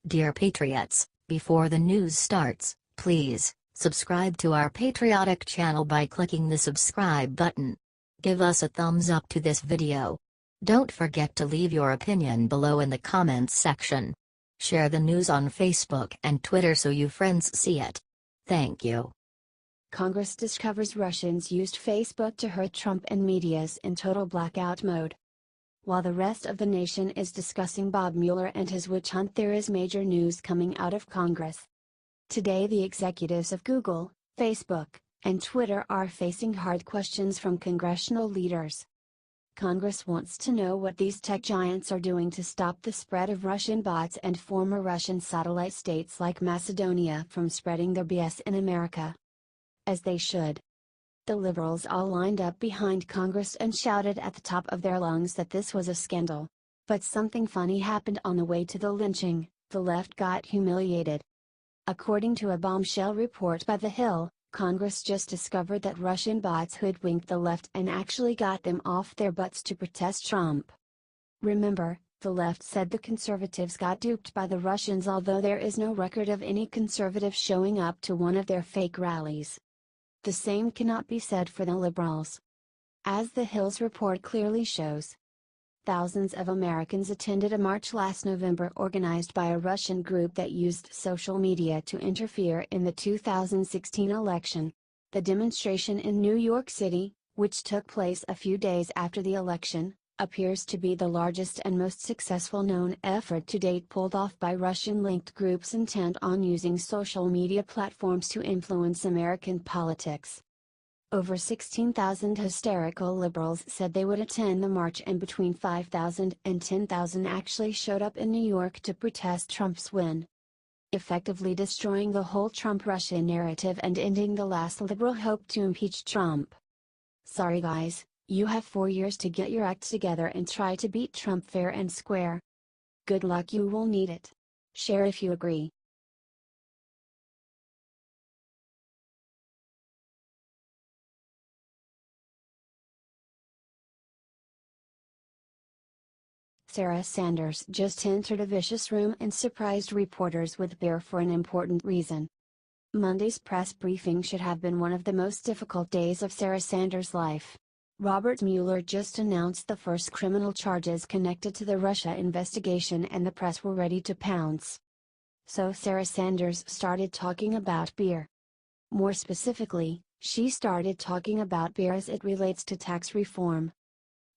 Dear Patriots, before the news starts, please subscribe to our patriotic channel by clicking the subscribe button. Give us a thumbs up to this video. Don't forget to leave your opinion below in the comments section. Share the news on Facebook and Twitter so you friends see it. Thank you. Congress discovers Russians used Facebook to hurt Trump and media's in total blackout mode. While the rest of the nation is discussing Bob Mueller and his witch hunt, there is major news coming out of Congress. Today the executives of Google, Facebook, and Twitter are facing hard questions from congressional leaders. Congress wants to know what these tech giants are doing to stop the spread of Russian bots and former Russian satellite states like Macedonia from spreading their BS in America. As they should. The liberals all lined up behind Congress and shouted at the top of their lungs that this was a scandal. But something funny happened on the way to the lynching. The left got humiliated. According to a bombshell report by The Hill, Congress just discovered that Russian bots hoodwinked the left and actually got them off their butts to protest Trump. Remember, the left said the conservatives got duped by the Russians, although there is no record of any conservative showing up to one of their fake rallies. The same cannot be said for the liberals. As The Hill's report clearly shows, thousands of Americans attended a march last November organized by a Russian group that used social media to interfere in the 2016 election. The demonstration in New York City, which took place a few days after the election, appears to be the largest and most successful known effort to date pulled off by Russian-linked groups intent on using social media platforms to influence American politics. Over 16,000 hysterical liberals said they would attend the march, and between 5,000 and 10,000 actually showed up in New York to protest Trump's win, effectively destroying the whole Trump-Russia narrative and ending the last liberal hope to impeach Trump. Sorry guys. You have 4 years to get your act together and try to beat Trump fair and square. Good luck, you will need it. Share if you agree. Sarah Sanders just entered a vicious room and surprised reporters with beer for an important reason. Monday's press briefing should have been one of the most difficult days of Sarah Sanders' life. Robert Mueller just announced the first criminal charges connected to the Russia investigation and the press were ready to pounce. So Sarah Sanders started talking about beer. More specifically, she started talking about beer as it relates to tax reform.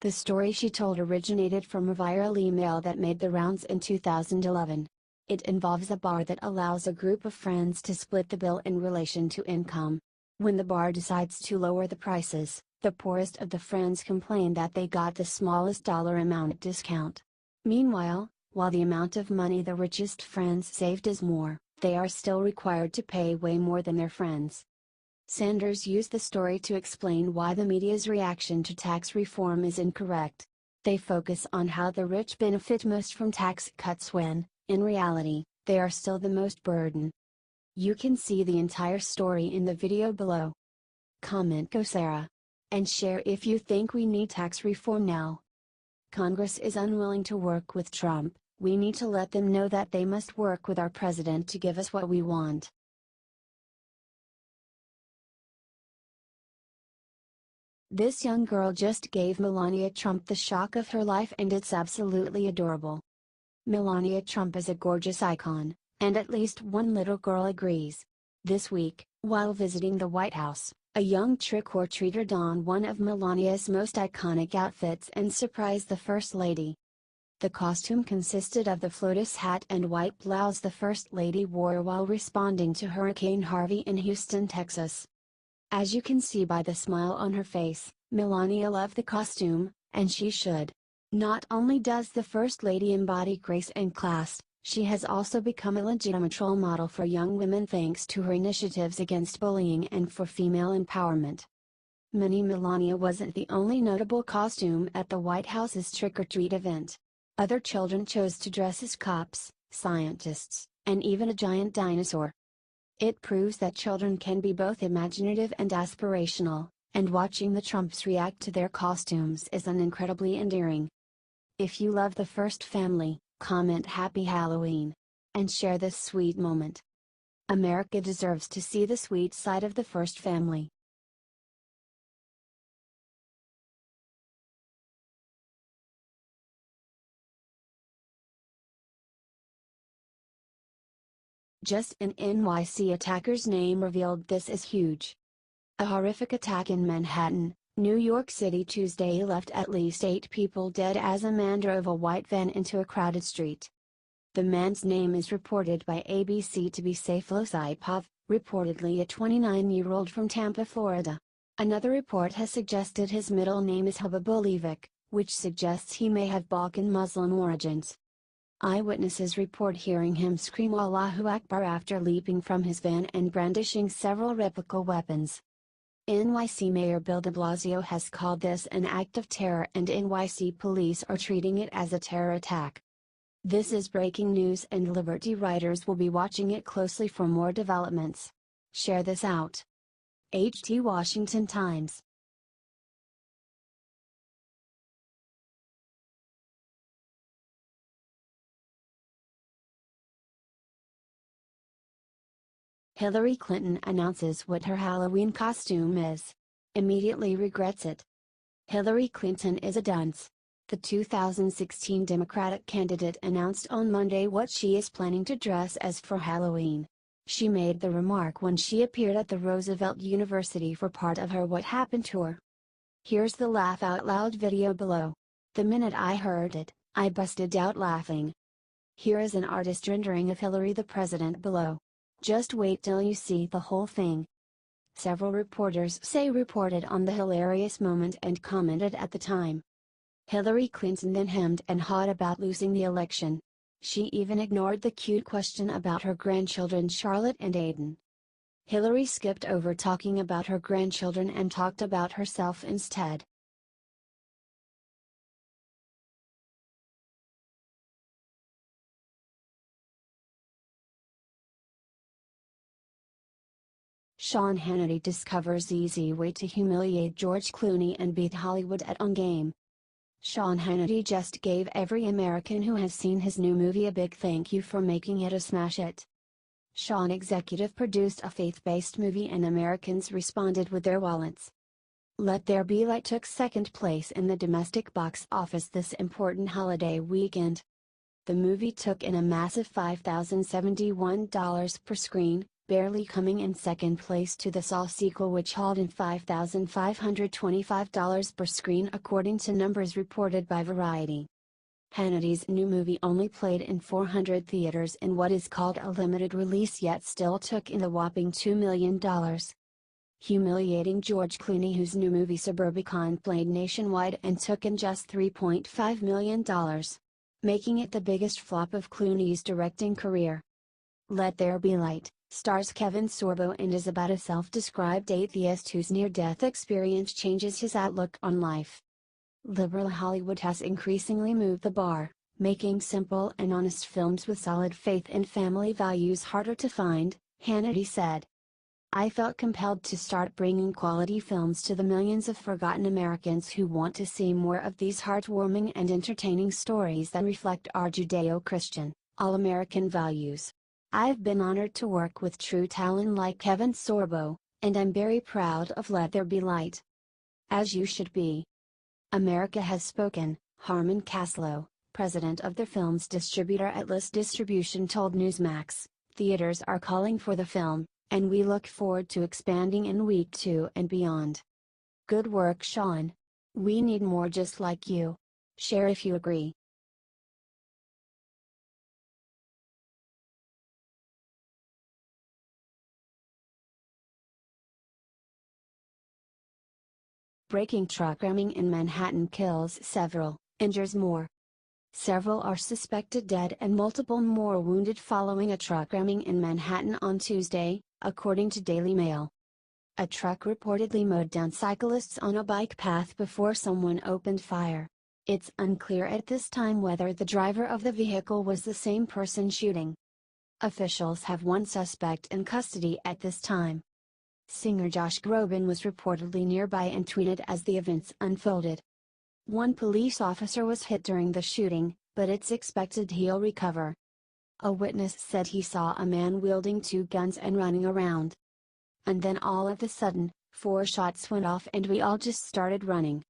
The story she told originated from a viral email that made the rounds in 2011. It involves a bar that allows a group of friends to split the bill in relation to income. When the bar decides to lower the prices, the poorest of the friends complain that they got the smallest dollar amount discount. Meanwhile, while the amount of money the richest friends saved is more, they are still required to pay way more than their friends. Sanders used the story to explain why the media's reaction to tax reform is incorrect. They focus on how the rich benefit most from tax cuts when, in reality, they are still the most burdened. You can see the entire story in the video below. Comment "Go Sarah!" and share if you think we need tax reform now. Congress is unwilling to work with Trump. We need to let them know that they must work with our president to give us what we want. This young girl just gave Melania Trump the shock of her life, and it's absolutely adorable. Melania Trump is a gorgeous icon, and at least one little girl agrees. This week, while visiting the White House, a young trick-or-treater donned one of Melania's most iconic outfits and surprised the First Lady. The costume consisted of the floatus hat and white blouse the First Lady wore while responding to Hurricane Harvey in Houston, Texas. As you can see by the smile on her face, Melania loved the costume, and she should. Not only does the First Lady embody grace and class, she has also become a legitimate role model for young women thanks to her initiatives against bullying and for female empowerment. Mini Melania wasn't the only notable costume at the White House's trick-or-treat event. Other children chose to dress as cops, scientists, and even a giant dinosaur. It proves that children can be both imaginative and aspirational, and watching the Trumps react to their costumes is an incredibly endearing. If you love the First family, comment "Happy Halloween." and share this sweet moment. America deserves to see the sweet side of the first family. Just an NYC attacker's name revealed. This is huge. A horrific attack in Manhattan, New York City Tuesday left at least 8 people dead as a man drove a white van into a crowded street. The man's name is reported by ABC to be Saifullah Saipov, reportedly a 29-year-old from Tampa, Florida. Another report has suggested his middle name is Habibulivic, which suggests he may have Balkan Muslim origins. Eyewitnesses report hearing him scream Allahu Akbar after leaping from his van and brandishing several replica weapons. NYC Mayor Bill de Blasio has called this an act of terror, and NYC police are treating it as a terror attack. This is breaking news, and Liberty writers will be watching it closely for more developments. Share this out. HT Washington Times. Hillary Clinton announces what her Halloween costume is. Immediately regrets it. Hillary Clinton is a dunce. The 2016 Democratic candidate announced on Monday what she is planning to dress as for Halloween. She made the remark when she appeared at the Roosevelt University for part of her What Happened tour. Here's the laugh out loud video below. The minute I heard it, I busted out laughing. Here is an artist rendering of Hillary the president below. Just wait till you see the whole thing. Several reporters say reported on the hilarious moment and commented at the time. Hillary Clinton then hemmed and hawed about losing the election. She even ignored the cute question about her grandchildren Charlotte and Aiden. Hillary skipped over talking about her grandchildren and talked about herself instead. Sean Hannity discovers easy way to humiliate George Clooney and beat Hollywood at On Game. Sean Hannity just gave every American who has seen his new movie a big thank you for making it a smash hit. Sean executive produced a faith-based movie and Americans responded with their wallets. Let There Be Light took second place in the domestic box office this important holiday weekend. The movie took in a massive $5,071 per screen, barely coming in second place to the Saw sequel, which hauled in $5,525 per screen according to numbers reported by Variety. Hannity's new movie only played in 400 theaters in what is called a limited release, yet still took in a whopping $2 million. Humiliating George Clooney, whose new movie Suburbicon played nationwide and took in just $3.5 million, making it the biggest flop of Clooney's directing career. Let There Be Light stars Kevin Sorbo and is about a self-described atheist whose near-death experience changes his outlook on life. Liberal Hollywood has increasingly moved the bar, making simple and honest films with solid faith and family values harder to find, Hannity said. I felt compelled to start bringing quality films to the millions of forgotten Americans who want to see more of these heartwarming and entertaining stories that reflect our Judeo-Christian, all-American values. I've been honored to work with true talent like Kevin Sorbo, and I'm very proud of Let There Be Light. As you should be. America has spoken, Harmon Kaslow, president of the film's distributor Atlas Distribution, told Newsmax. Theaters are calling for the film, and we look forward to expanding in week 2 and beyond. Good work, Sean. We need more just like you. Share if you agree. Breaking truck ramming in Manhattan kills several, injures more. Several are suspected dead and multiple more wounded following a truck ramming in Manhattan on Tuesday, according to Daily Mail. A truck reportedly mowed down cyclists on a bike path before someone opened fire. It's unclear at this time whether the driver of the vehicle was the same person shooting. Officials have one suspect in custody at this time. Singer Josh Groban was reportedly nearby and tweeted as the events unfolded. One police officer was hit during the shooting, but it's expected he'll recover. A witness said he saw a man wielding two guns and running around. And then all of a sudden, 4 shots went off and we all just started running.